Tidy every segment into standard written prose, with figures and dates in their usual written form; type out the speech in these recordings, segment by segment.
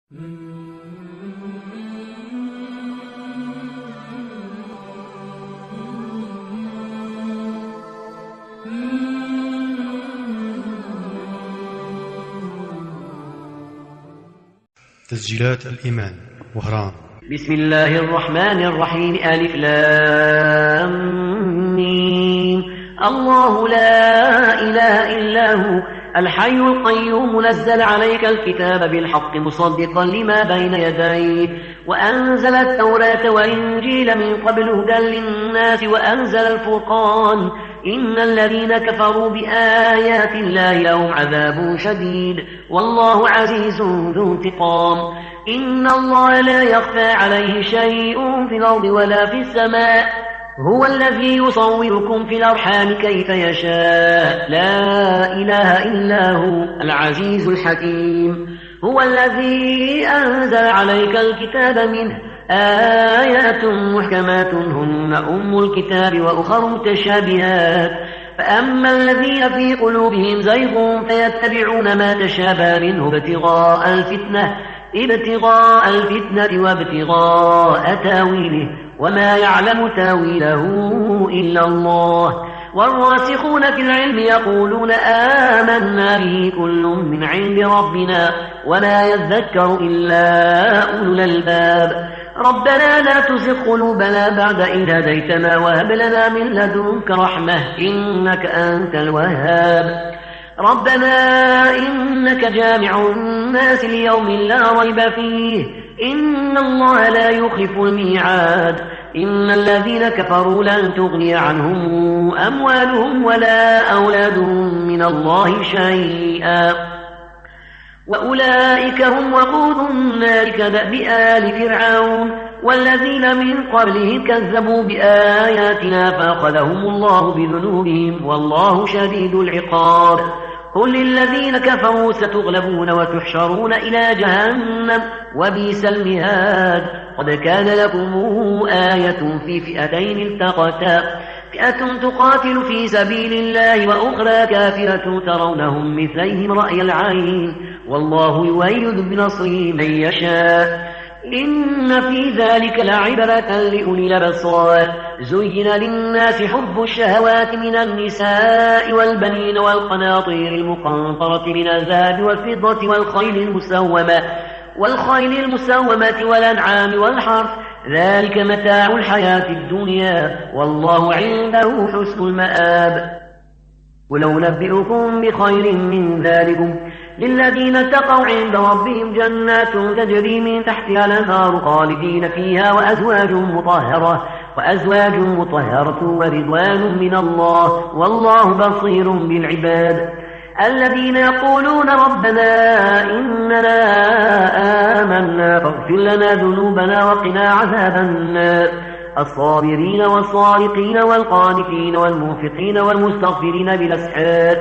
تسجيلات الإيمان وهران. بسم الله الرحمن الرحيم. ألف لام ميم. الله لا إله إلا هو الحي القيوم نزل عليك الكتاب بالحق مصدقا لما بين يديه وأنزل التوراة والإنجيل من قبل هدى للناس وأنزل الفرقان إن الذين كفروا بآيات الله لهم عذاب شديد والله عزيز ذو انتقام. إن الله لا يخفى عليه شيء في الأرض ولا في السماء هو الذي يصوركم في الأرحام كيف يشاء لا إله إلا هو العزيز الحكيم. هو الذي أنزل عليك الكتاب منه آيات محكمات هن أم الكتاب وأخر متشابهات فأما الذين في قلوبهم زيغ فيتبعون ما تشابه منه ابتغاء الفتنة وابتغاء تاويله وما يعلم تاويله إلا الله. والراسخون في العلم يقولون آمنا به كل من عند ربنا وما يذكر إلا أولو الألباب. ربنا لا تزغ قلوبنا بعد إذ هديتنا وهب لنا من لدنك رحمة إنك أنت الوهاب. ربنا إنك جامع الناس ليوم لا ريب فيه إن الله لا يخلف الميعاد. إن الذين كفروا لن تغني عنهم أموالهم ولا أولادهم من الله شيئا وأولئك هم وقود النار كدأب آل فرعون والذين من قبلهم كذبوا بآياتنا فأخذهم الله بذنوبهم والله شديد العقاب. قل للذين كفروا ستغلبون وتحشرون إلى جهنم وبئس المهاد. قد كان لكم آية في فئتين التقتا فئة تقاتل في سبيل الله وأخرى كافرة ترونهم مثليهم رأي العين والله يؤيد بنصره من يشاء إن في ذلك لعبرة لأولي الأبصار. زين للناس حب الشهوات من النساء والبنين والقناطير المقنطرة من الذهب والفضة والخيل المسومة والأنعام والحرث ذلك متاع الحياة الدنيا والله عنده حسن المآب. ولو نبئكم بخير من ذلكم للذين اتقوا عند ربهم جنات تجري من تحتها الأنهار خالدين فيها وأزواج مطهرة ورضوان من الله والله بصير بالعباد. الذين يقولون ربنا إننا آمنا فاغفر لنا ذنوبنا وقنا عذاب النار. الصابرين والصادقين والقانتين والمنفقين والمستغفرين بالأسحار.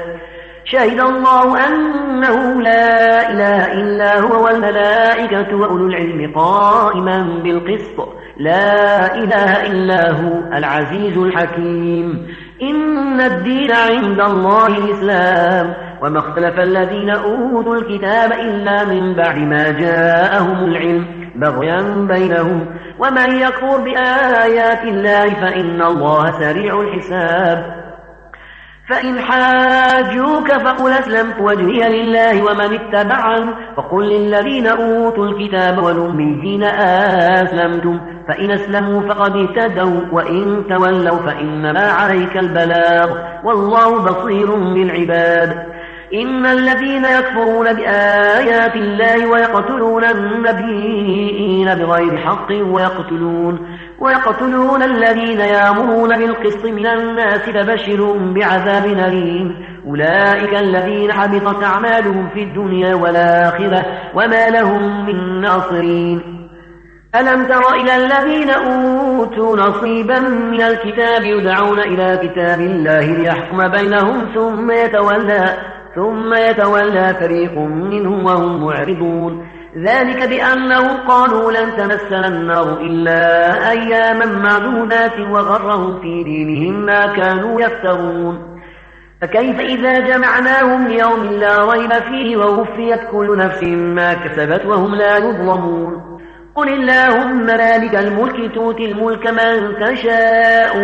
شهد الله أنه لا إله إلا هو والملائكة وأولو العلم قائما بالقسط لا إله إلا هو العزيز الحكيم. إن الدين عند الله الإسلام وما اختلف الذين أوتوا الكتاب إلا من بعد ما جاءهم العلم بغيا بينهم ومن يكفر بآيات الله فإن الله سريع الحساب. فإن حاجوك فقل أسلمت وجهي لله ومن اتبعني فقل للذين أوتوا الكتاب والأميين أسلمتم فإن أسلموا فقد اهتدوا وإن تولوا فإنما عليك البلاغ والله بصير بالعباد. إن الذين يكفرون بآيات الله ويقتلون النبيين بغير حق ويقتلون الذين يأمرون بالقسط من الناس فبشرهم بعذاب أليم. أولئك الذين حبطت أعمالهم في الدنيا والآخرة وما لهم من ناصرين. ألم تر إلى الذين أوتوا نصيبا من الكتاب يدعون إلى كتاب الله ليحكم بينهم ثم يتولى فريق منهم وهم معرضون. ذلك بأنهم قالوا لن تمسنا النار إلا أياما معدودات وغرهم في دينهم ما كانوا يفترون. فكيف إذا جمعناهم ليوم لا ريب فيه ووفيت كل نفس ما كسبت وهم لا يظلمون قل اللهم مالك الملك تؤتي الملك من تشاء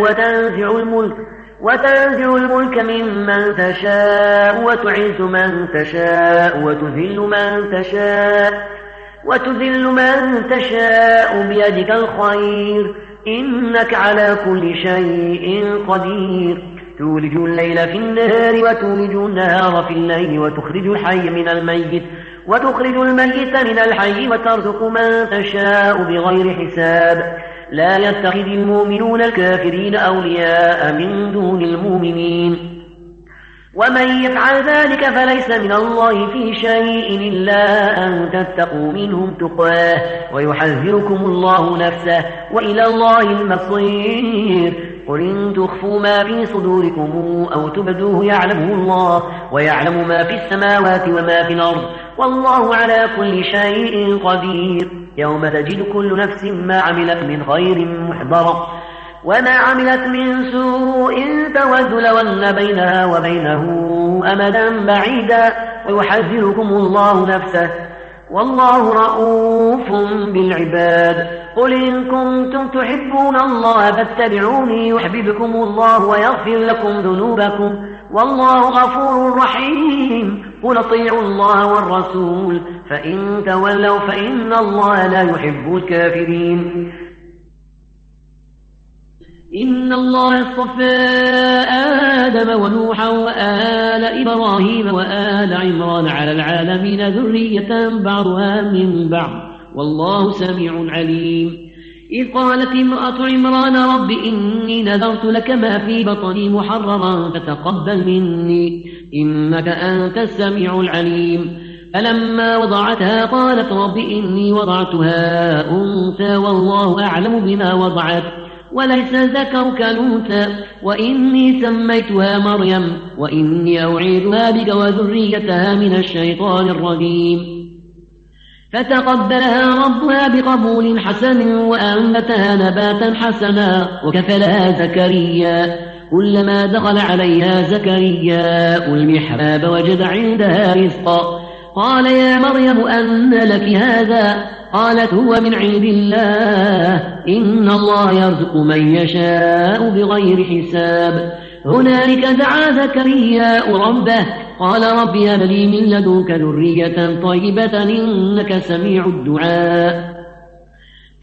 وتنزع الملك ممن تشاء وتعز من تشاء وتذل من تشاء بيدك الخير إنك على كل شيء قدير تولج الليل في النهار وتولج النهار في الليل وتخرج الحي من الميت من الحي وترزق من تشاء بغير حساب لا يتخذ المؤمنون الكافرين أولياء من دون المؤمنين ومن يفعل ذلك فليس من الله في شيء إلا أن تتقوا منهم تقاه ويحذركم الله نفسه وإلى الله المصير قل إن تخفوا ما في صدوركم أو تبدوه يعلمه الله ويعلم ما في السماوات وما في الأرض والله على كل شيء قدير يوم تجد كل نفس ما عملت من خير محضرا وما عملت من سوء تود لو أن بينها وبينه أمدا بعيدا ويحذركم الله نفسه والله رؤوف بالعباد قل إن كنتم تحبون الله فاتبعوني يحببكم الله ويغفر لكم ذنوبكم والله غفور رحيم قل اطيعوا الله والرسول فإن تولوا فإن الله لا يحب الكافرين إن الله اصطفى آدم ونوحا وآل إبراهيم وآل عمران على العالمين ذرية بعضها من بعض والله سميع عليم إذ قالت امرأة عمران رب إني نذرت لك ما في بطني محررا فتقبل مني إنك أنت السميع العليم فلما وضعتها قالت رب إني وضعتها أنثى والله أعلم بما وضعت وليس ذكر كالأنثى وإني سميتها مريم وإني أعيذها بك وذريتها من الشيطان الرجيم فتقبلها ربها بقبول حسن وأنبتها نباتا حسنا وكفلها زكريا كلما دخل عليها زكريا المحراب وجد عندها رزقا قال يا مريم أن لك هذا قالت هو من عند الله إن الله يرزق من يشاء بغير حساب هنالك دعا زكريا ربه قال رب هب لي من لدنك ذرية طيبة إنك سميع الدعاء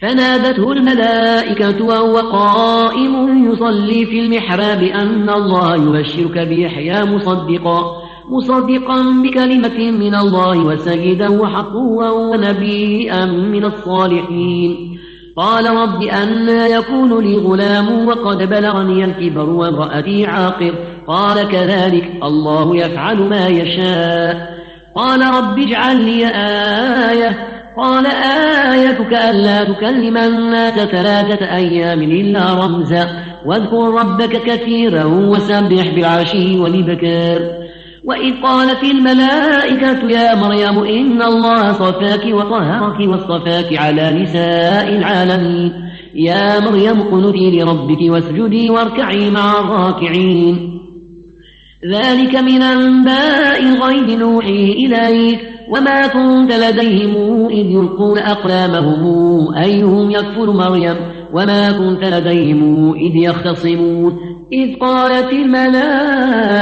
فنادته الملائكة وهو قائم يصلي في المحراب أن الله يبشرك بيحيى مصدقا بكلمة من الله وسيدا وحقوا ونبيا من الصالحين قال رب أنى يكون لي غلام وقد بلغني الكبر وامرأتي عاقر قال كذلك الله يفعل ما يشاء قال رب اجعل لي آية قال آيتك ألا تكلم الناس 3 أيام إلا رمزا واذكر ربك كثيرا وسبح بالعشي والإبكار وإذ قالت الملائكة يا مريم إن الله صفاك وطهرك واصطفاك على نساء العالمين يا مريم اقنتي لربك واسجدي واركعي مع الراكعين ذلك من أنباء الغيب نوحيه إليك وما كنت لديهم إذ يلقون أقلامهم أيهم يكفر مريم وما كنت لديهم إذ يختصمون إذ قالت الملائكة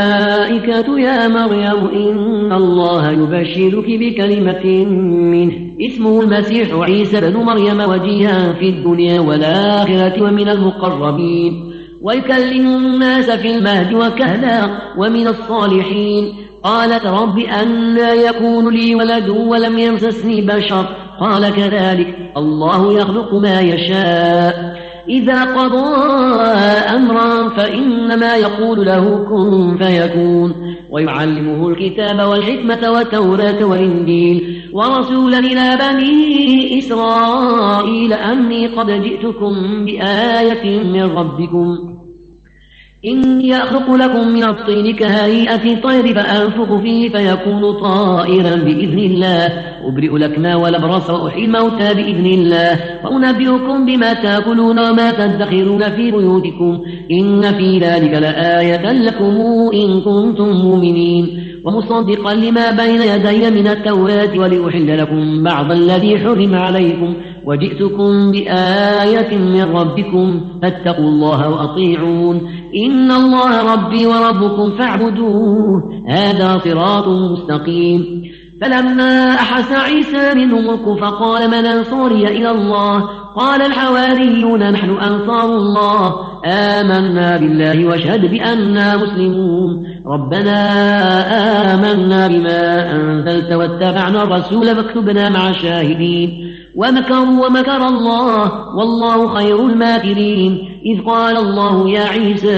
يا مريم إن الله يبشرك بكلمة منه اسمه المسيح عيسى بن مريم وجيها في الدنيا والآخرة ومن المقربين ويكلم الناس في المهد وكهلا ومن الصالحين قالت رب أنى يكون لي ولد ولم يمسسني بشر قال كذلك الله يخلق ما يشاء إذا قضى أمرا فإنما يقول له كن فيكون ويعلمه الكتاب والحكمة والتوراة والإنجيل ورسولا إلى بني إسرائيل أني قد جئتكم بآية من ربكم إني أخلق لكم من الطين كهيئة الطير فأنفخ فيه فيكون طائرا بإذن الله أبرئ الأكمى والأبرص وأحيي الموتى بإذن الله وأنبئكم بما تأكلون وما تدخرون في بيوتكم إن في ذلك لآية لكم إن كنتم مؤمنين ومصدقا لما بين يدي من التوراة ولأحل لكم بعض الذي حرم عليكم وجئتكم بآية من ربكم فاتقوا الله وأطيعون إن الله ربي وربكم فاعبدوه هذا صراط مستقيم فلما أحس عيسى منهم الكفر قال من أنصاري إلى الله قال الحواريون نحن أنصار الله آمنا بالله واشهد بأننا مسلمون ربنا آمنا بما أنزلت واتبعنا الرسول فاكتبنا مع الشاهدين ومكروا ومكر الله والله خير الماكرين إذ قال الله يا عيسى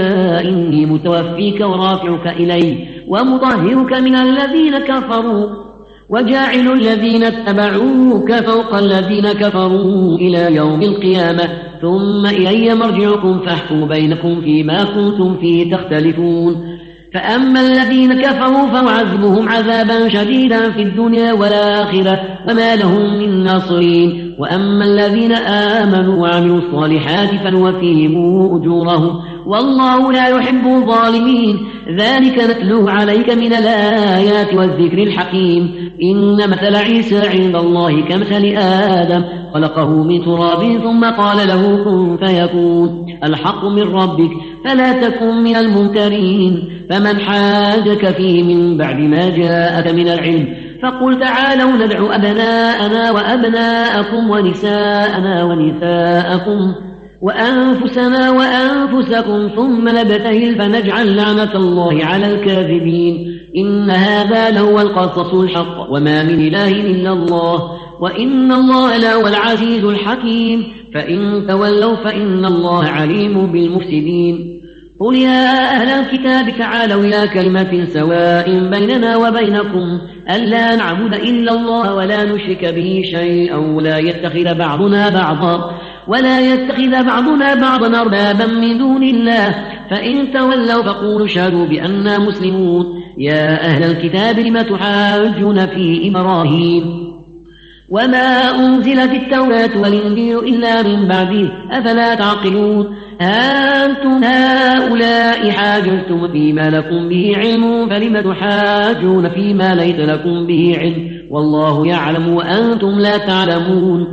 إني متوفيك ورافعك إلي ومطهرك من الذين كفروا وجاعل الذين اتبعوك فوق الذين كفروا إلى يوم القيامة ثم إلي مرجعكم فاحكم بينكم فيما كنتم فيه تختلفون فأما الذين كفروا فأعذبهم عذابا شديدا في الدنيا والآخرة وما لهم من ناصرين وأما الذين آمنوا وعملوا الصالحات فنوفيهم أجورهم والله لا يحب الظالمين ذلك نتلوه عليك من الآيات والذكر الحكيم إن مثل عيسى عند الله كمثل آدم خلقه من تراب ثم قال له كن فيكون الحق من ربك فلا تكن من الممترين فمن حاجك فيه من بعد ما جاءك من العلم فقل تعالوا ندعو أبناءنا وأبناءكم ونساءنا ونساءكم وأنفسنا وأنفسكم ثم نبتهل فنجعل لعنة الله على الكاذبين إن هذا لهو القصص الحق وما من إله إلا الله وإن الله لهو العزيز الحكيم فإن تولوا فإن الله عليم بالمفسدين قل يا أهل الكتاب تعالوا إلى كلمة سواء بيننا وبينكم ألا نعبد إلا الله ولا نشرك به شيئا ولا يتخذ بعضنا بعضا أربابا من دون الله فإن تولوا فقولوا اشهدوا بأننا مسلمون يا أهل الكتاب لم تحاجون في إبراهيم وما أنزلت التوراة والإنجيل إلا من بعده أفلا تعقلون أنتم هؤلاء حاجزتم فيما لكم به علم فلم تحاجون فيما ليس لكم به علم والله يعلم وأنتم لا تعلمون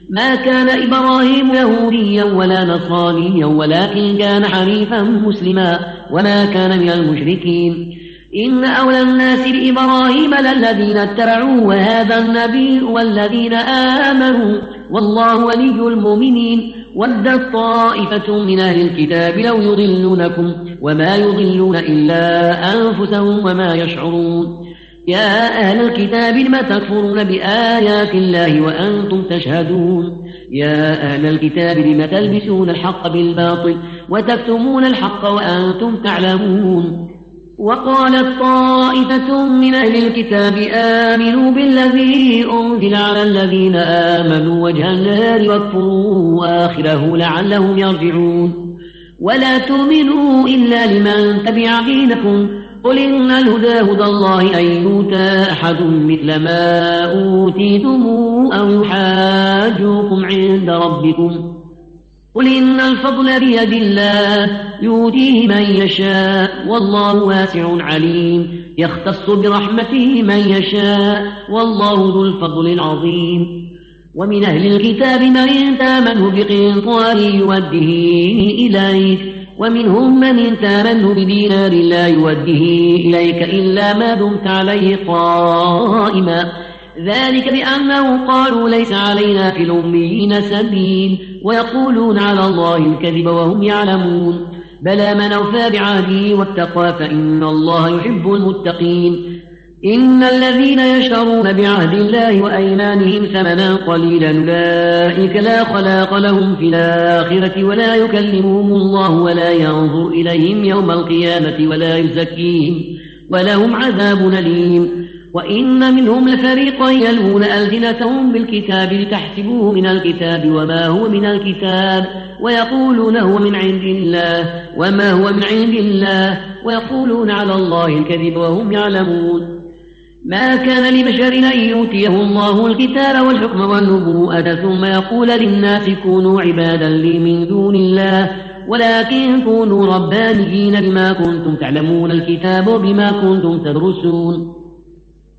ما كان إبراهيم يهوديا ولا نصرانيا ولكن كان حنيفا مسلما وما كان من المشركين إن أولى الناس بإبراهيم للذين اتبعوه وهذا النبي والذين آمنوا والله ولي المؤمنين ودت طائفة من أهل الكتاب لو يضلونكم وما يضلون إلا أنفسهم وما يشعرون يا أهل الكتاب لم تكفرون بآيات الله وأنتم تشهدون يا أهل الكتاب لم تلبسون الحق بالباطل وتكتمون الحق وأنتم تعلمون وقالت طائفة من أهل الكتاب آمنوا بالذي أنزل على الذين آمنوا وجه النهار واكفروا آخره لعلهم يرجعون ولا تؤمنوا إلا لمن تبع دينكم قل إن الهدى هدى الله أن يؤتى أحد مثل ما أوتيتم أو يحاجوكم عند ربكم قل إن الفضل بيد الله يؤتيه من يشاء والله واسع عليم يختص برحمته من يشاء والله ذو الفضل العظيم ومن أهل الكتاب من تامنه بقنطار يوده إليك ومنهم من تامنه بدينار لا يوده إليك إلا ما دمت عليه قائما ذلك بأنه قالوا ليس علينا في الأميين سبيل ويقولون على الله الكذب وهم يعلمون بلى من أوفى بعهده واتقى فإن الله يحب المتقين إن الذين يشترون بعهد الله وأيمانهم ثمنا قليلا أولئك لا خلاق لهم في الآخرة ولا يكلمهم الله ولا ينظر إليهم يوم القيامة ولا يزكيهم ولهم عذاب أليم وإن منهم لفريقا يلوون ألسنتهم بالكتاب لتحسبوه من الكتاب وما هو من الكتاب ويقولون هو من عند الله وما هو من عند الله ويقولون على الله الكذب وهم يعلمون. ما كان لبشر أن يؤتيه الله الكتاب والحكم والنبوءة ثم يقول للناس كونوا عبادا لي من دون الله ولكن كونوا ربانيين بما كنتم تعلمون الكتاب وبما كنتم تدرسون.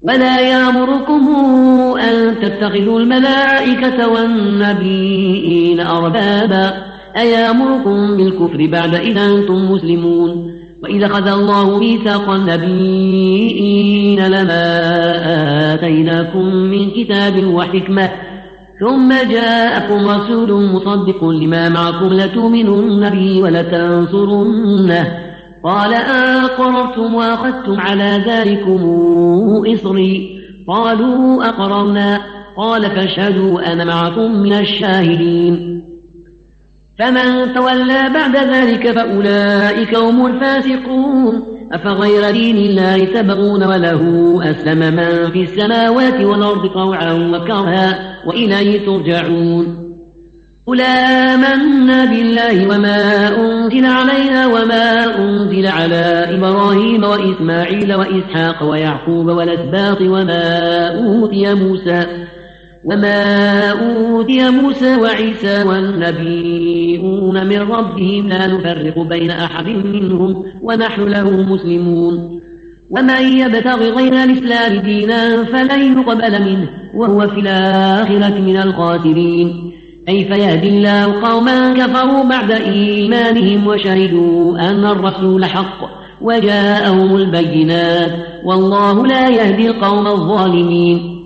ولا يأمركم أن تتخذوا الملائكة والنبيين أربابا أيأمركم بالكفر بعد إذا أنتم مسلمون. وإذا أخذ الله ميثاق النبيين لما آتيناكم من كتاب وحكمة ثم جاءكم رسول مصدق لما معكم لتؤمنن به ولتنصرنه قال أقررتم وأخذتم على ذلكم إصري قالوا أقررنا قال فاشهدوا أنا معكم من الشاهدين. فمن تولى بعد ذلك فأولئك هم الفاسقون. أفغير دين الله تبغون وله أسلم من في السماوات والأرض طوعا وكرها وإليه ترجعون. قل آمنا بالله وما أنزل علينا وما أنزل على إبراهيم وإسماعيل وإسحاق ويعقوب والأسباط وما أوتي موسى وعيسى والنبيون من ربهم لا نفرق بين أحد منهم ونحن له مسلمون. ومن يبتغ غير الإسلام دينا فلن يقبل منه وهو في الآخرة من الخاسرين. كيف يهدي الله قوما كفروا بعد إيمانهم وشهدوا أن الرسول حق وجاءهم البينات والله لا يهدي القوم الظالمين.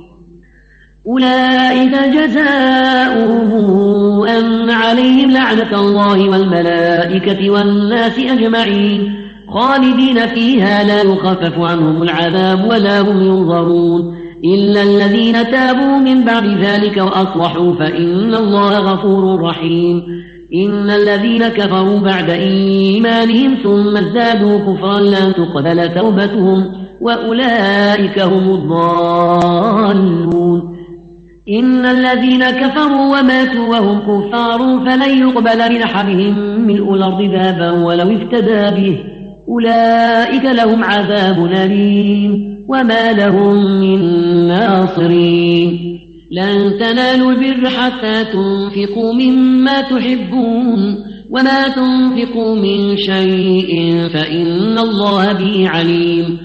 أولئك جزاؤهم أن عليهم لعنة الله والملائكة والناس أجمعين خالدين فيها لا يخفف عنهم العذاب ولا هم ينظرون إلا الذين تابوا من بعد ذلك وأصلحوا فإن الله غفور رحيم. إن الذين كفروا بعد إيمانهم ثم ازدادوا كفرا لن تقبل توبتهم وأولئك هم الضالون. إن الذين كفروا وماتوا وهم كفار فلن يقبل من أحدهم ملء الأرض ذهبا ولو افتدى به أولئك لهم عذاب أليم وما لهم من ناصرين. لن تنالوا البر حتى تنفقوا مما تحبون وما تنفقوا من شيء فإن الله به عليم.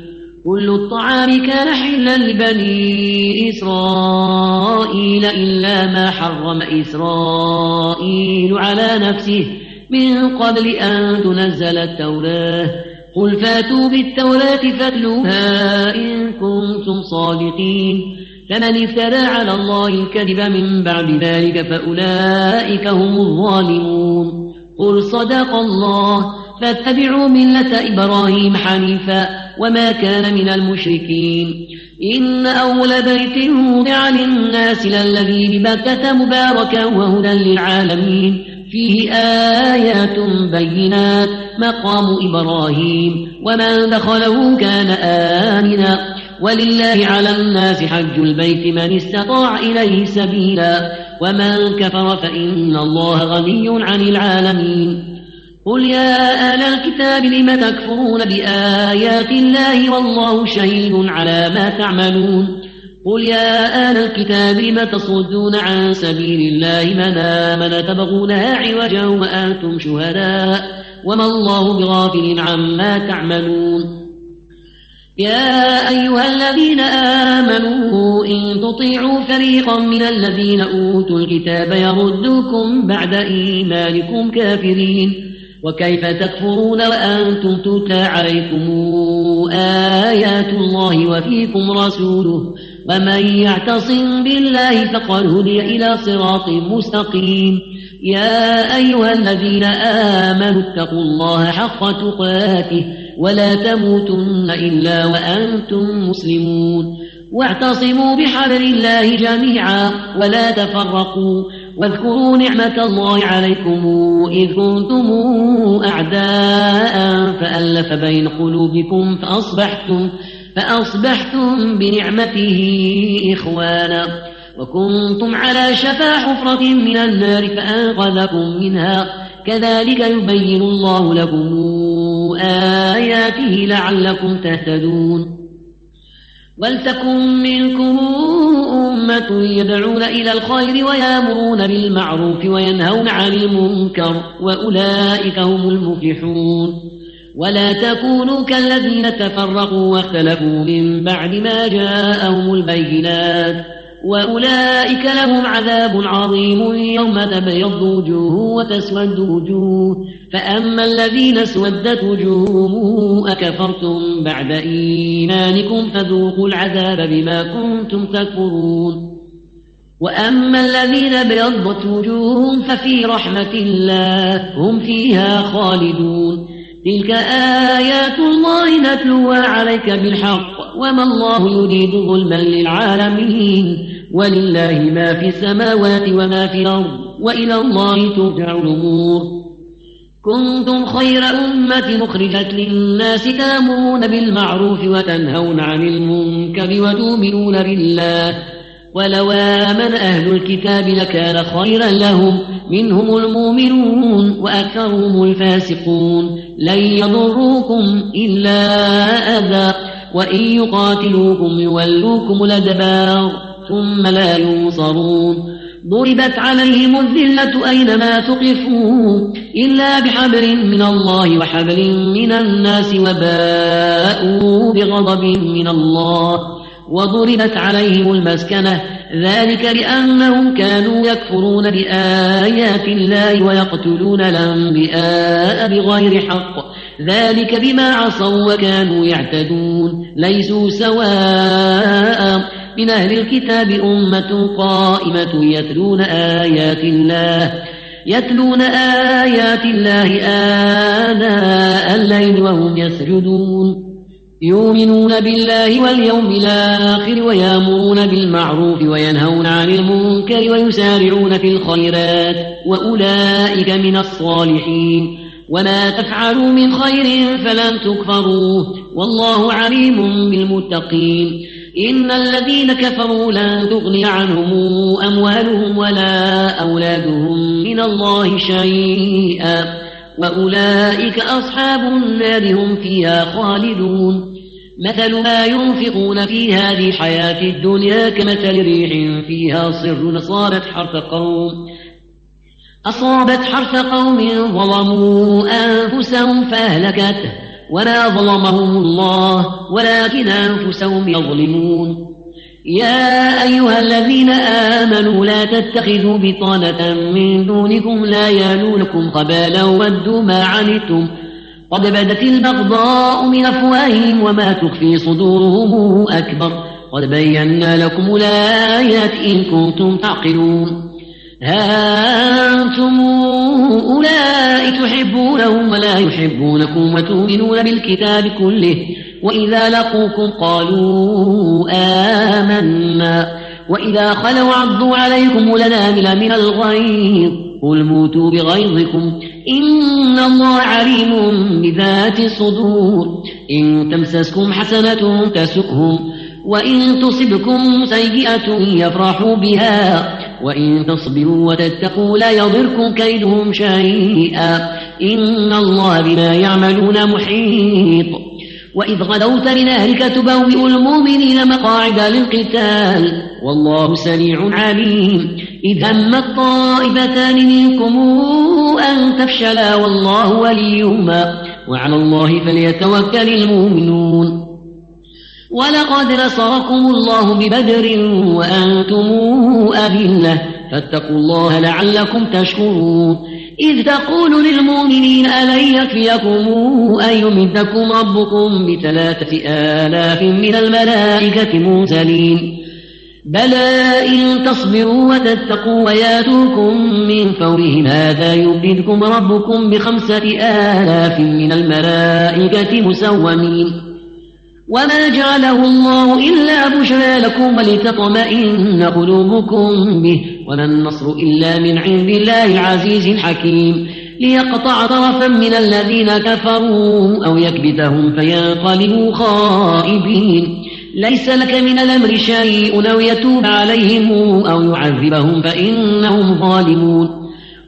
كل الطعام كان حلا لبني إسرائيل إلا ما حرم إسرائيل على نفسه من قبل أن تنزل التوراة قل فاتوا بالتوراة فاتلوها إن كنتم صادقين. فمن افترى على الله الكذب من بعد ذلك فأولئك هم الظالمون. قل صدق الله فاتبعوا ملة إبراهيم حنيفا وما كان من المشركين. إن أول بيت وضع للناس للذي ببكة مباركا وهدى للعالمين فيه آيات بينات مقام إبراهيم ومن دخله كان آمنا ولله على الناس حج البيت من استطاع إليه سبيلا ومن كفر فإن الله غني عن العالمين. قل يا أهل الكتاب لم تكفرون بآيات الله والله شهيد على ما تعملون. قل يا أهل الكتاب لم تصدون عن سبيل الله من آمن تبغونها عوجا وأنتم شهداء وما الله بغافل عما تعملون. يا أيها الذين آمنوا إن تطيعوا فريقا من الذين أوتوا الكتاب يردوكم بعد إيمانكم كافرين وكيف تكفرون وأنتم تتلى عليكم آيات الله وفيكم رسوله ومن يعتصم بالله فقد هدي إلى صراط مستقيم. يا أيها الذين آمنوا اتقوا الله حق تقاته ولا تموتن إلا وأنتم مسلمون واعتصموا بحبل الله جميعا ولا تفرقوا واذكروا نعمة الله عليكم إذ كنتم أعداء فألف بين قلوبكم فأصبحتم بنعمته إخوانا وكنتم على شفا حفرة من النار فأنقذكم منها كذلك يبين الله لكم آياته لعلكم تهتدون ولتكن منكم أمة يدعون إلى الخير ويأمرون بالمعروف وينهون عن المنكر وأولئك هم المفلحون ولا تكونوا كالذين تفرقوا واختلفوا من بعد ما جاءهم البينات وأولئك لهم عذاب عظيم يوم تبيض وجوه وتسود وجوه فأما الذين اسودت وجوههم أكفرتم بعد إيمانكم فذوقوا العذاب بما كنتم تكفرون وأما الذين ابيضت وجوههم ففي رحمة الله هم فيها خالدون تلك آيات الله نتلوها عليك بالحق وما الله يريد ظلما للعالمين ولله ما في السماوات وما في الأرض وإلى الله ترجع الأمور كنتم خير أمة مخرجت للناس تأمرون بالمعروف وتنهون عن المنكر وتؤمنون بالله ولو آمن أهل الكتاب لكان خيرا لهم منهم المؤمنون وأكثرهم الفاسقون لن يضروكم إلا أذى وإن يقاتلوكم يولوكم الأدبار ثم لا ينصرون ضربت عليهم الذلة أينما ثقفوا إلا بحبل من الله وحبل من الناس وباءوا بغضب من الله وضربت عليهم المسكنة ذلك لأنهم كانوا يكفرون بآيات الله ويقتلون الأنبياء بغير حق ذلك بما عصوا وكانوا يعتدون ليسوا سواء من أهل الكتاب أمة قائمة يتلون آيات الله آناء الليل وهم يسجدون يؤمنون بالله واليوم الآخر ويأمرون بالمعروف وينهون عن المنكر ويسارعون في الخيرات وأولئك من الصالحين وما تفعلوا من خير فلن تكفروه والله عليم بالمتقين إن الذين كفروا لن تغني عنهم أموالهم ولا أولادهم من الله شيئا وأولئك أصحاب النار هم فيها خالدون مثل ما ينفقون في هذه الحياة الدنيا كمثل ريح فيها صر أصابت حرث قوم ظلموا أنفسهم فأهلكته ولا ظلمهم الله ولكن أنفسهم يظلمون يا أيها الذين آمنوا لا تتخذوا بطانة من دونكم لا يالونكم خبالا ودوا ما عنتم قد بدت البغضاء من أفواههم وما تخفي صدورهم أكبر قد بينا لكم الآيات إن كنتم تعقلون ها أنتم أولئك تحبونهم ولا يحبونكم وتؤمنون بالكتاب كله وإذا لقوكم قالوا آمنا وإذا خلوا عضوا عليكم الأنامل من الغيظ قل موتوا بغيظكم إن الله عليم بذات الصدور إن تمسسكم حسنة تسؤهم وإن تصبكم سيئة يفرحوا بها وإن تصبروا وتتقوا لا يضركم كيدهم شيئا إن الله بما يعملون محيط وإذ غدوت من أهلك تبوئ المؤمنين مقاعد للقتال والله سميع عليم إذ همت طائفتان منكم أن تفشلا والله وليهما وعلى الله فليتوكل المؤمنون ولقد نصركم الله ببدر وأنتم أذلة فاتقوا الله لعلكم تشكرون إذ تقول للمؤمنين ألن يكفيكم أن يمدكم ربكم ب3,000 من الملائكة منزلين بلى إن تصبروا وتتقوا وياتوكم من فورهم هذا يمدكم ربكم ب5,000 من الملائكة مسومين وما جعله الله إلا بشرى لكم ولتطمئن قلوبكم به وما النصر إلا من عند الله العزيز الحكيم ليقطع طرفا من الذين كفروا أو يكبتهم فينقلبوا خائبين. ليس لك من الأمر شيء أو يتوب عليهم أو يعذبهم فإنهم ظالمون.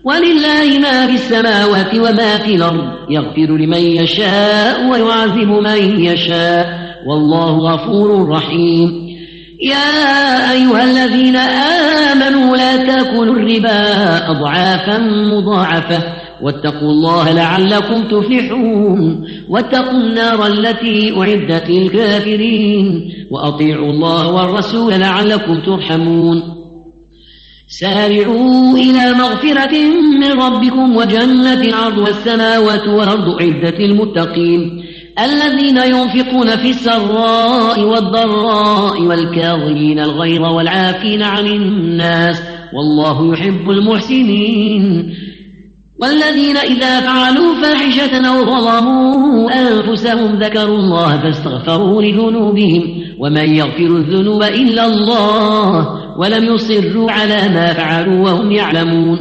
ولله ما في السماوات وما في الأرض يغفر لمن يشاء ويعذب من يشاء والله غفور رحيم. يا أيها الذين آمنوا لا تأكلوا الربا أضعافا مضاعفة واتقوا الله لعلكم تفلحون. واتقوا النار التي أعدت للكافرين وأطيعوا الله والرسول لعلكم ترحمون. سارعوا إلى مغفرة من ربكم وجنة عرضها السماوات والأرض أعدت للمتقين الذين ينفقون في السراء والضراء والكاظمين الغيظ والعافين عن الناس والله يحب المحسنين. والذين إذا فعلوا فاحشة أو ظلموا أنفسهم ذكروا الله فاستغفروا لذنوبهم ومن يغفر الذنوب إلا الله ولم يصروا على ما فعلوا وهم يعلمون.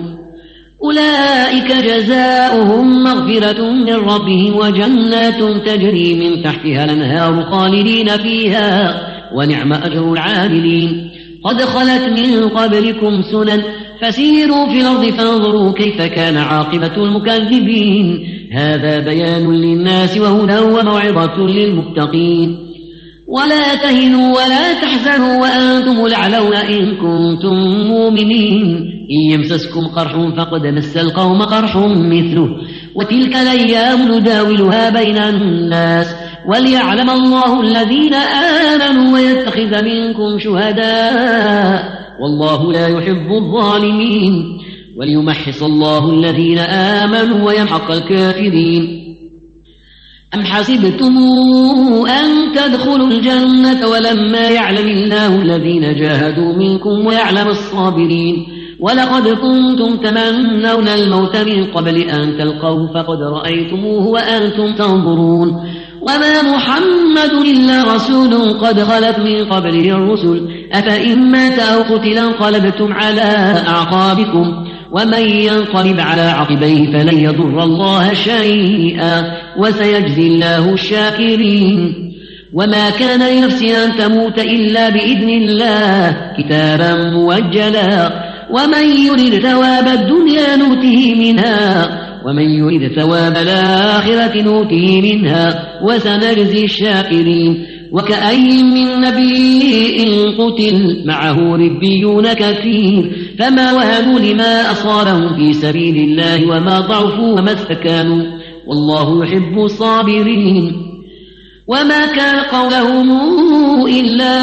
أولئك جزاؤهم مغفرة من ربهم وجنات تجري من تحتها الأنهار خالدين فيها ونعم أجر العاملين. قد خلت من قبلكم سنن فسيروا في الأرض فانظروا كيف كان عاقبة المكذبين. هذا بيان للناس وهدى وموعظة للمتقين. ولا تهنوا ولا تحزنوا وأنتم الأعلون إن كنتم مؤمنين. إن يمسسكم قرح فقد مس القوم قرح مثله وتلك الأيام نداولها بين الناس وليعلم الله الذين آمنوا ويتخذ منكم شهداء والله لا يحب الظالمين. وليمحص الله الذين آمنوا ويمحق الكافرين. أم حسبتم أن تدخلوا الجنة ولما يعلم الله الذين جاهدوا منكم ويعلم الصابرين. ولقد كنتم تمنون الموت من قبل أن تلقوه فقد رأيتموه وأنتم تنظرون. وما محمد إلا رسول قد خلت من قبله الرسل أفإن مات أو قتل انقلبتم على أعقابكم ومن ينقلب على عقبيه فلن يضر الله شيئا وسيجزي الله الشاكرين. وما كان لنفس أن تموت إلا بإذن الله كتابا موجلا. ومن يرد ثواب الدنيا نؤته منها ومن يرد ثواب الآخرة نؤته منها وسنجزي الشاكرين. وكأي من نبي قتل معه ربيون كثير فما وهنوا لما أصابهم في سبيل الله وما ضعفوا وما استكانوا والله يحب الصابرين. وما كان قولهم إلا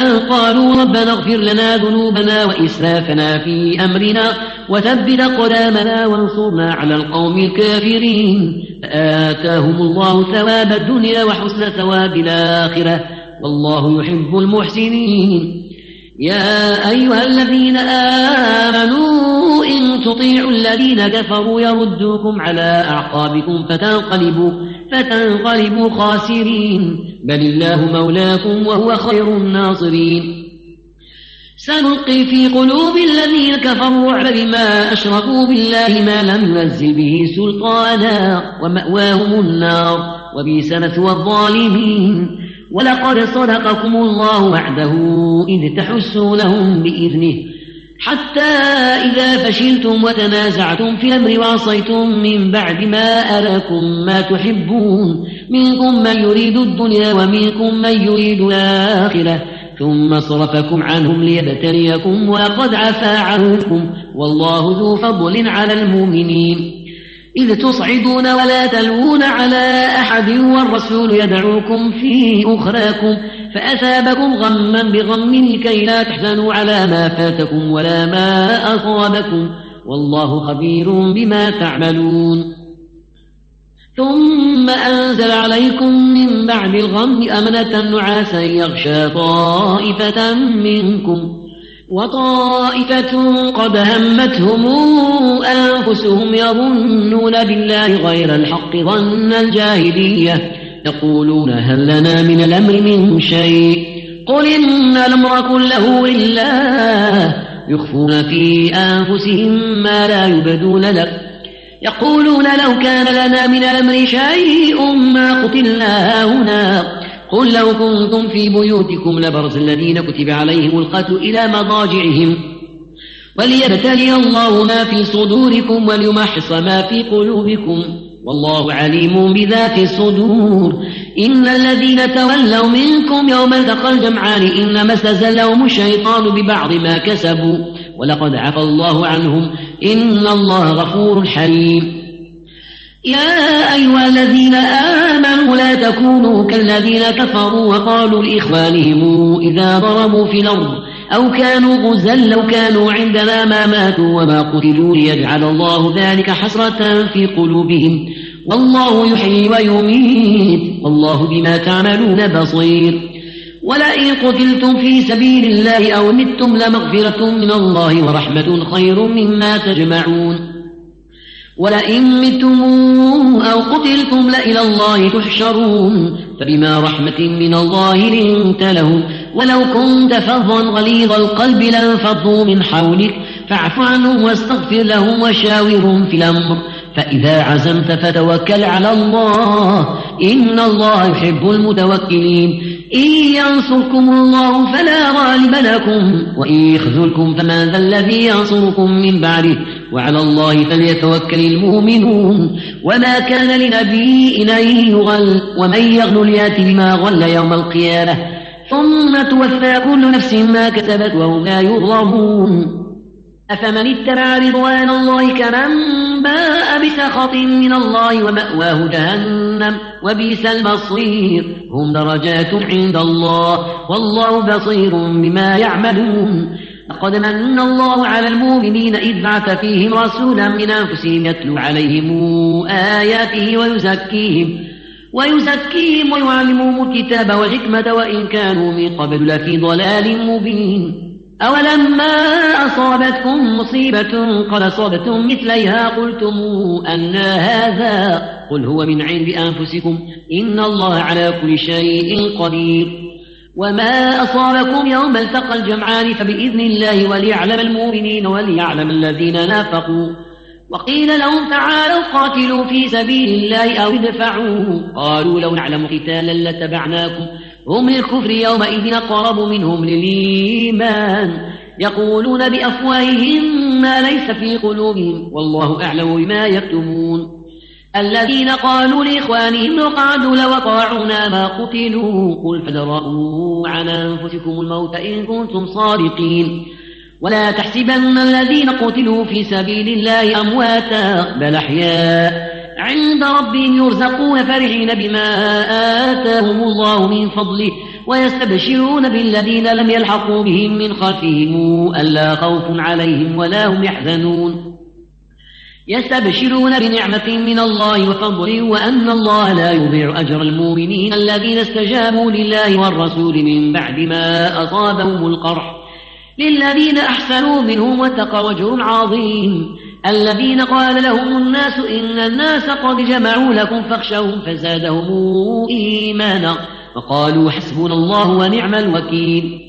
أن قالوا ربنا اغفر لنا ذنوبنا وإسرافنا في أمرنا وثبت أقدامنا وانصرنا على القوم الكافرين. فآتاهم الله ثواب الدنيا وحسن ثواب الآخرة والله يحب المحسنين. يا أيها الذين آمنوا إن تطيعوا الذين كفروا يردوكم على أعقابكم فتنقلبوا خاسرين. بل الله مولاكم وهو خير الناصرين. سنلقي في قلوب الذين كفروا الرعب بما أشركوا بالله ما لم ينزل به سلطانا ومأواهم النار وبئس مثوى الظالمين. ولقد صدقكم الله وعده إذ تحسونهم بإذنه حتى إذا فشلتم وتنازعتم في الأمر وعصيتم من بعد ما أراكم ما تحبون منكم من يريد الدنيا ومنكم من يريد الآخرة ثم صرفكم عنهم ليبتليكم ولقد عفا عنكم والله ذو فضل على المؤمنين. إذ تصعدون ولا تلوون على أحد والرسول يدعوكم في أخراكم فأثابكم غما بغم لكي لا تحزنوا على ما فاتكم ولا ما أصابكم والله خبير بما تعملون. ثم أنزل عليكم من بعد الغم أمنة نعاسا يغشى طائفة منكم وطائفة قد همتهم أنفسهم يظنون بالله غير الحق ظن الجاهلية يقولون هل لنا من الأمر من شيء قل إن الأمر كله لله يخفون في أنفسهم ما لا يبدون لك يقولون لو كان لنا من الأمر شيء ما قتلنا هنا قل لو كنتم في بيوتكم لبرز الذين كتب عليهم القتل إلى مضاجعهم وليبتلي الله ما في صدوركم وليمحص ما في قلوبكم والله عليم بذات الصدور إن الذين تولوا منكم يوم التقى الجمعان إنما استزلهم الشيطان ببعض ما كسبوا ولقد عفى الله عنهم إن الله غفور حليم يا أيها الذين آمنوا لا تكونوا كالذين كفروا وقالوا لإخوانهم إذا ضربوا في الأرض أو كانوا غزا لو كانوا عندنا ما ماتوا وما قتلوا ليجعل الله ذلك حسرة في قلوبهم والله يحيي ويميت والله بما تعملون بصير ولئن قتلتم في سبيل الله أو متم لمغفرة من الله ورحمة خير مما تجمعون ولئن متم أو قتلتم لإلى الله تحشرون فبما رحمة من الله لنت لهم ولو كنت فظا غليظ القلب لانفضوا من حولك فاعف عنهم واستغفر لهم وشاورهم في الأمر فإذا عزمت فتوكل على الله إن الله يحب المتوكلين إن ينصركم الله فلا غالب لكم وإن يخذلكم فمن ذا الذي ينصركم من بعده وعلى الله فليتوكل المؤمنون وما كان لنبي أن يغل ومن يغل يأت بما غل يوم القيامة ثم توفى كل نفس ما كسبت وهم لا يظلمون أفمن اتبع رضوان الله كمن باء بسخط من الله ومأواه جهنم وبئس المصير هم درجات عند الله والله بصير بما يعملون لقد من الله على المؤمنين إذ بعث فيهم رسولا من أنفسهم يتلو عليهم آياته ويزكيهم ويعلمهم الكتاب والحكمة وإن كانوا من قبل لفي ضلال مبين أولما أصابتكم مصيبة قد أصابتم مثليها قلتم أن هذا قل هو من عند أنفسكم إن الله على كل شيء قدير وما أصابكم يوم التقى الجمعان فبإذن الله وليعلم المؤمنين وليعلم الذين نافقوا وقيل لهم تعالوا قاتلوا في سبيل الله أو ادفعوا قالوا لو نعلم قتالا لاتبعناكم هم للكفر يومئذ أقرب منهم للإيمان يقولون بأفواههم ما ليس في قلوبهم والله أعلم بما يكتمون الذين قالوا لإخوانهم لو قعدوا لوطاعونا ما قتلوا قل فادرءوا عن أنفسكم الموت إن كنتم صادقين ولا تحسبن الذين قتلوا في سبيل الله أمواتا بل أحياء عند ربهم يرزقون فرحين بما آتاهم الله من فضله ويستبشرون بالذين لم يلحقوا بهم من خلفهم ألا خوف عليهم ولا هم يحزنون يستبشرون بنعمة من الله وفضله وأن الله لا يضيع أجر المؤمنين الذين استجابوا لله والرسول من بعد ما أصابهم القرح للذين أحسنوا منهم واتقوا أجر عظيم الذين قال لهم الناس إن الناس قد جمعوا لكم فاخشوهم فزادهم إيمانا وقالوا حسبنا الله ونعم الوكيل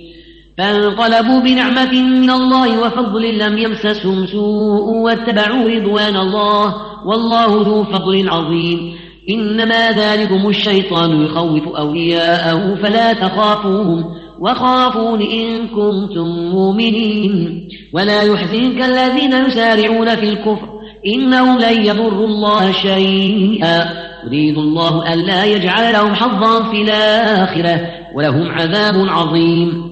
فانقلبوا بنعمة من الله وفضل لم يمسسهم سوء واتبعوا رضوان الله والله ذو فضل عظيم إنما ذلكم الشيطان يخوف أولياءه فلا تخافوهم وخافون إن كنتم مؤمنين ولا يحزنك الذين يسارعون في الكفر إنهم لن يضروا الله شيئا يريد الله ألا يجعل لهم حظا في الآخرة ولهم عذاب عظيم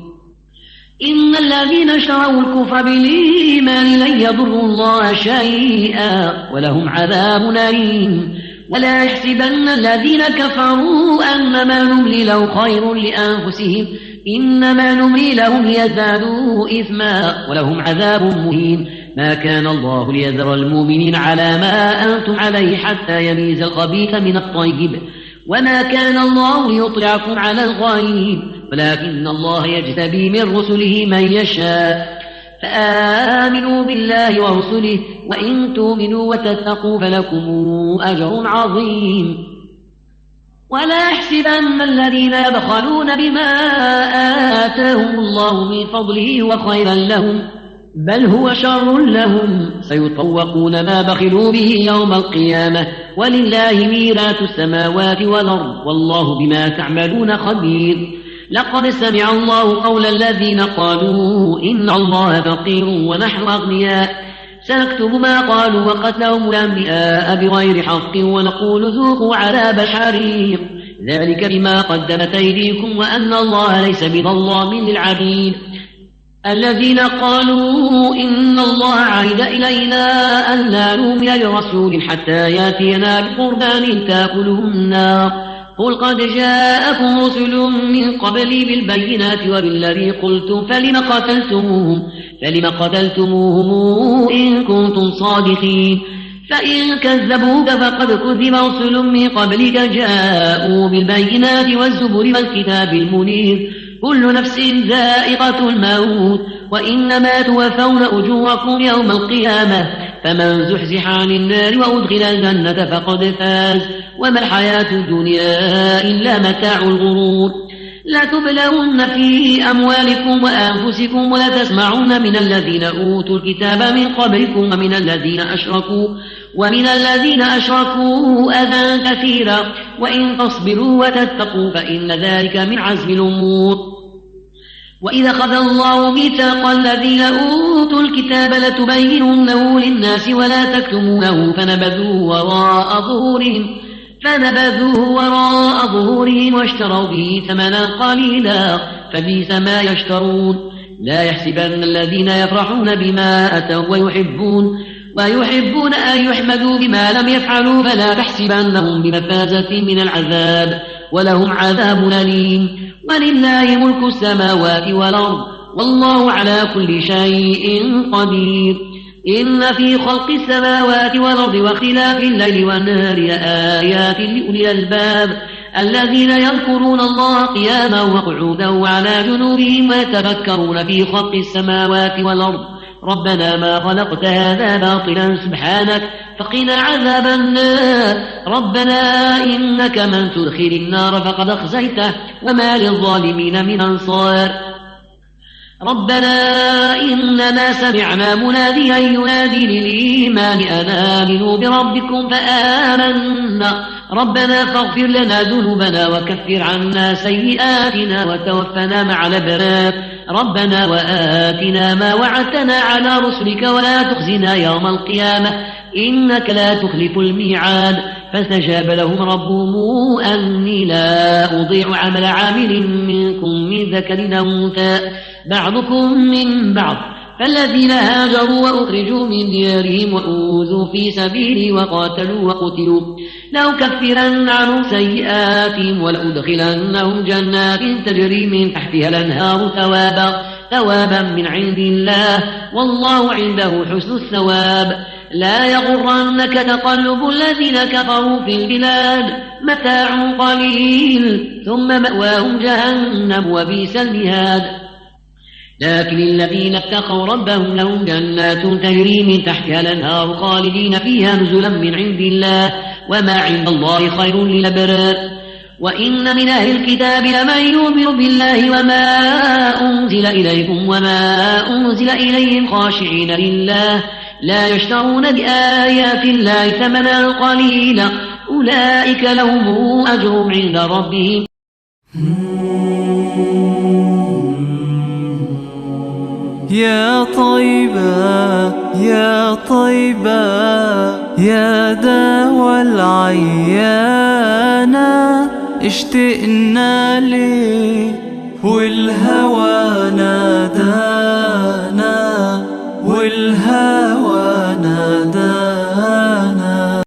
إن الذين اشتروا الكفر بالإيمان لن يضروا الله شيئا ولهم عذاب أليم ولا يحسبن الذين كفروا أنما نملي له خير لأنفسهم إنما نملي لهم ليزدادوا إثما ولهم عذاب مهين ما كان الله ليذر المؤمنين على ما أنتم عليه حتى يميز الخبيث من الطيب وما كان الله ليطلعكم على الغيب ولكن الله يجتبي من رسله من يشاء فآمنوا بالله ورسله وإن تؤمنوا وتتقوا فلكم أجر عظيم ولا يحسبن الذين يبخلون بما آتاهم الله من فضله وخيرا لهم بل هو شر لهم سيطوقون ما بخلوا به يوم القيامة ولله ميراث السماوات والأرض والله بما تعملون خبير. لقد سمع الله قول الذين قالوا إن الله فقير ونحن أغنياء سنكتب ما قالوا وقتلهم الأنبياء بغير حق ونقول ذوقوا عذاب الحريق ذلك بما قدمت أيديكم وأن الله ليس بظلام للعبيد. الذين قالوا إن الله عهد إلينا أن لا نؤمن لرسول حتى يأتينا بقربان تأكله النار قل قد جاءكم رسل من قبلي بالبينات وبالذي قلتم فلم قتلتموهم إن كنتم صادقين فإن كذبوك فقد كذب رسل من قبلك جاءوا بالبينات والزبر والكتاب المنير كل نفس ذائقة الموت وإنما توفون أجوركم يوم القيامة فمن زحزح عن النار وأدخل الجنة فقد فاز وما الحياة الدنيا إلا متاع الغرور. لا تبلون في أموالكم وأنفسكم ولا تسمعون من الذين أوتوا الكتاب من قبلكم ومن الذين أشركوا أذى كثيرا وإن تصبروا وتتقوا فإن ذلك من عزم الأمور. وإذا أخذ الله ميثاق الذين أوتوا الكتاب لتبيننه للناس ولا تكتمونه فنبذوه وراء ظهورهم واشتروا به ثمنا قليلا فبئس ما يشترون. لا يحسبن الذين يفرحون بما أتوا ويحبون أن يحمدوا بما لم يفعلوا فلا تحسبنهم بمفازة من العذاب ولهم عذاب أليم. ولله ملك السماوات والأرض والله على كل شيء قدير. إن في خلق السماوات والأرض واختلاف الليل والنهار لآيات لأولي الألباب الذين يذكرون الله قياما وقعودا وعلى جنوبهم ويتفكرون في خلق السماوات والأرض ربنا ما خلقت هذا باطلا سبحانك فقنا عذاب النار ربنا إنك من تدخل النار فقد أخزيته وما للظالمين من أنصار. ربنا إننا سمعنا مناديا ينادي للإيمان أن آمنوا بربكم فآمنا ربنا فاغفر لنا ذنوبنا وكفر عنا سيئاتنا وتوفنا مع الأبرار ربنا وآتنا ما وعدتنا على رسلك ولا تخزنا يوم القيامة إنك لا تخلف الميعاد. فاستجاب لهم ربهم أني لا أضيع عمل عامل منكم من ذكر أو أنثى بعضكم من بعض فالذين هاجروا وأخرجوا من ديارهم وأوذوا في سبيلي وقاتلوا وقتلوا لأكفرن عنهم سيئاتهم ولأدخلنهم جنات تجري من تحتها الأنهار ثوابا من عند الله والله عنده حسن الثواب. لا يغرنك تقلب الذين كفروا في البلاد متاع قليل ثم مأواهم جهنم وبئس المهاد. لكن الذين اتقوا ربهم لهم جنات تجري من تحتها الأنهار خالدين فيها نزلا من عند الله وما عند الله خير للأبرار. وإن من أهل الكتاب لمن يؤمن بالله وما أنزل إليكم وما أنزل إليهم خاشعين لله لا يشترون بآيات الله ثمنا قليلا أولئك لهم أجر عند ربهم. يا طيبة يا طيبة يا دوا العيانة اشتقنا لي والهوى نادى